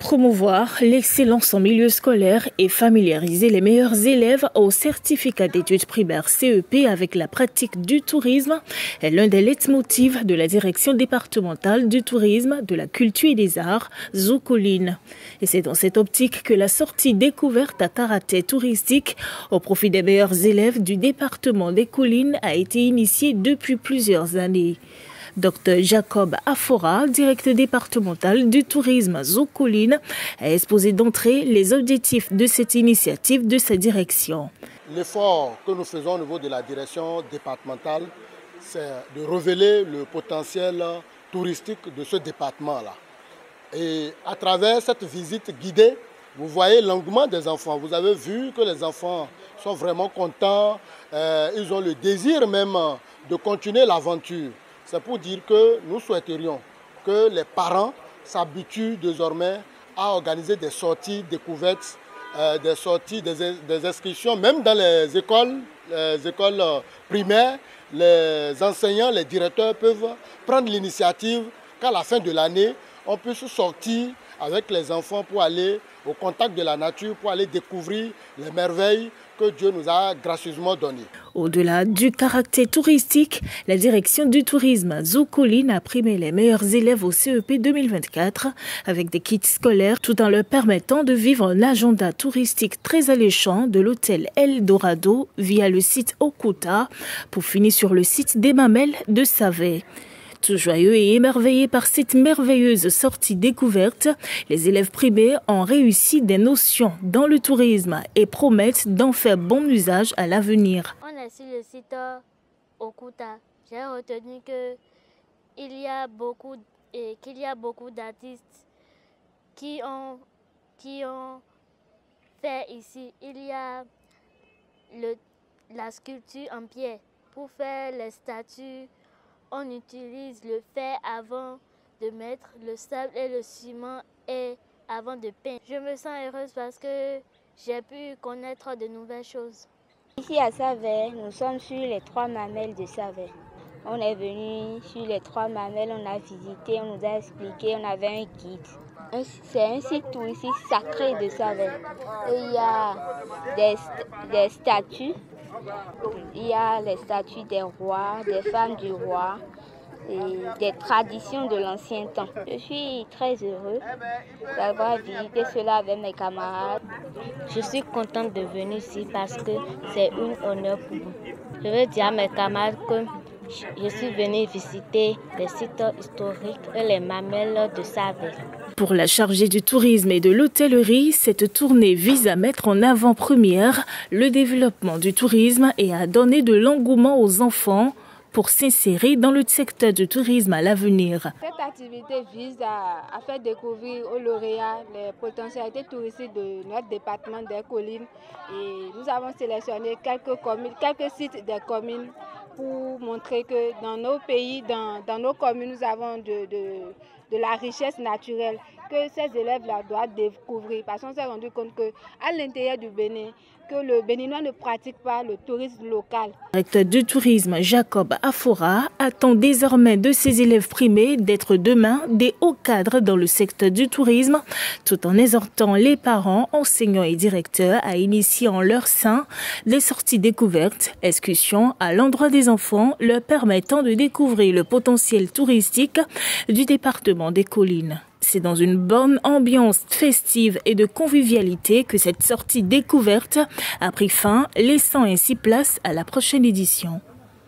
Promouvoir l'excellence en milieu scolaire et familiariser les meilleurs élèves au certificat d'études primaires CEP avec la pratique du tourisme est l'un des leitmotifs de la direction départementale du tourisme, de la culture et des arts, Zoukoline. Et c'est dans cette optique que la sortie découverte à karaté touristique au profit des meilleurs élèves du département des Collines a été initiée depuis plusieurs années. Dr Jacob Afora, directeur départemental du tourisme Zoukoline, a exposé d'entrée les objectifs de cette initiative de sa direction. L'effort que nous faisons au niveau de la direction départementale, c'est de révéler le potentiel touristique de ce département-là. Et à travers cette visite guidée, vous voyez l'engouement des enfants. Vous avez vu que les enfants sont vraiment contents, ils ont le désir même de continuer l'aventure. C'est pour dire que nous souhaiterions que les parents s'habituent désormais à organiser des sorties découvertes, des sorties, des inscriptions, même dans les écoles primaires. Les enseignants, les directeurs peuvent prendre l'initiative qu'à la fin de l'année, on puisse sortir avec les enfants pour aller au contact de la nature, pour aller découvrir les merveilles que Dieu nous a gracieusement données. Au-delà du caractère touristique, la direction du tourisme Zoukoline a primé les meilleurs élèves au CEP 2024 avec des kits scolaires tout en leur permettant de vivre un agenda touristique très alléchant de l'hôtel El Dorado via le site Okuta pour finir sur le site des Mamelles de Savet. Tout joyeux et émerveillés par cette merveilleuse sortie découverte, les élèves primés ont réussi des notions dans le tourisme et promettent d'en faire bon usage à l'avenir. On est sur le site Okuta. J'ai retenu qu'il y a beaucoup d'artistes qui ont fait ici. Il y a la sculpture en pierre pour faire les statues. On utilise le fer avant de mettre le sable et le ciment et avant de peindre. Je me sens heureuse parce que j'ai pu connaître de nouvelles choses. Ici à Savet, nous sommes sur les 3 mamelles de Savet. On est venu sur les 3 mamelles, on a visité, on nous a expliqué, on avait un guide. C'est un site touristique sacré de Savet. Et il y a des statues. Il y a les statues des rois, des femmes du roi et des traditions de l'ancien temps. Je suis très heureux d'avoir visité cela avec mes camarades. Je suis contente de venir ici parce que c'est un honneur pour vous. Je veux dire à mes camarades que je suis venue visiter les sites historiques et les mamelles de Savet. Pour la chargée du tourisme et de l'hôtellerie, cette tournée vise à mettre en avant-première le développement du tourisme et à donner de l'engouement aux enfants pour s'insérer dans le secteur du tourisme à l'avenir. Cette activité vise à faire découvrir aux lauréats les potentialités touristiques de notre département des Collines. Et nous avons sélectionné quelques sites des communes pour montrer que dans nos pays, dans nos communes, nous avons de la richesse naturelle que ces élèves-là doivent découvrir. Parce qu'on s'est rendu compte qu'à l'intérieur du Bénin, que le Béninois ne pratique pas le tourisme local. Le directeur du tourisme Jacob Afora attend désormais de ses élèves primés d'être demain des hauts cadres dans le secteur du tourisme, tout en exhortant les parents, enseignants et directeurs à initier en leur sein des sorties découvertes, excursions à l'endroit des enfants, leur permettant de découvrir le potentiel touristique du département des Collines. C'est dans une bonne ambiance festive et de convivialité que cette sortie découverte a pris fin, laissant ainsi place à la prochaine édition.